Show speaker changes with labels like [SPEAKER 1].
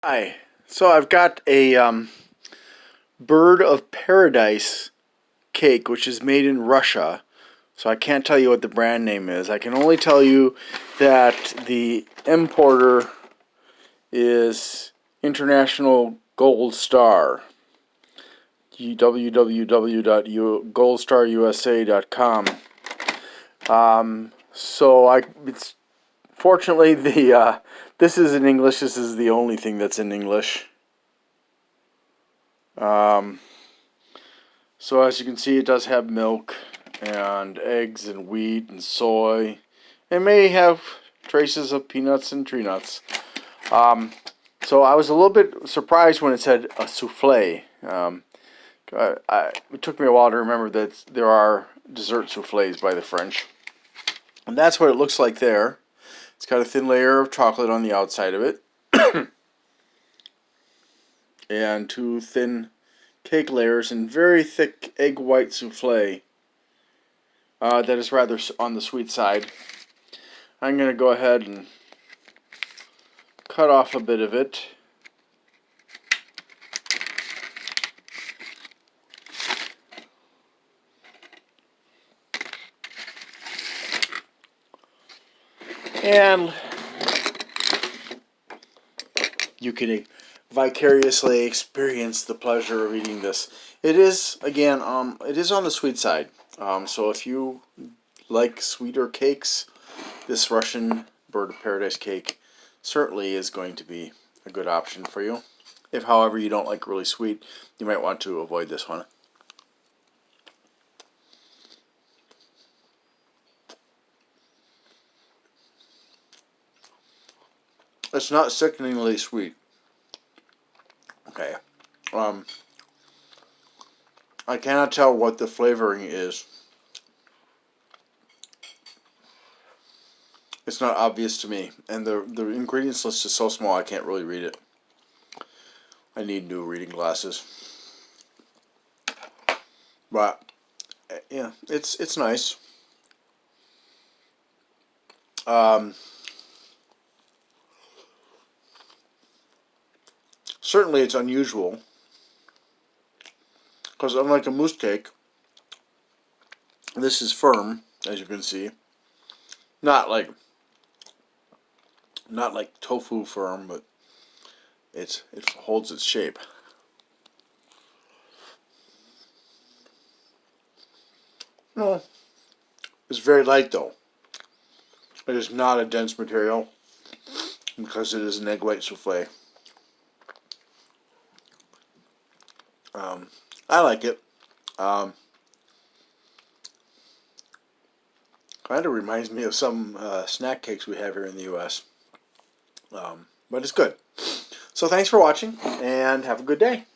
[SPEAKER 1] Hi. So I've got a bird of paradise cake, which is made in Russia. So I can't tell you what the brand name is. I can only tell you that the importer is International Gold Star. www.goldstarusa.com. It's fortunately this is in English. This is the only thing that's in English. Um, So as you can see, it does have milk and eggs and wheat and soy. It may have traces of peanuts and tree nuts. So I was a little bit surprised when it said a souffle. It took me a while to remember that there are dessert souffles by the French. And that's what it looks like there. It's got a thin layer of chocolate on the outside of it. And two thin cake layers and very thick egg white souffle. That is rather on the sweet side. I'm going to go ahead and cut off a bit of it. And you can vicariously experience the pleasure of eating this. It is, again, it is on the sweet side. So if you like sweeter cakes, this Russian Bird of Paradise cake certainly is going to be a good option for you. If, however, you don't like really sweet, you might want to avoid this one. It's not sickeningly sweet. Okay. I cannot tell what the flavoring is. It's not obvious to me, and the ingredients list is so small I can't really read it. I need new reading glasses. But yeah, it's nice. Certainly, it's unusual because unlike a mousse cake, this is firm, as you can see. Not like tofu firm, but it holds its shape. No, it's very light though. It is not a dense material because it is an egg white souffle. I like it. Um, Kind of reminds me of some snack cakes we have here in the U.S. But it's good. So thanks for watching, and have a good day.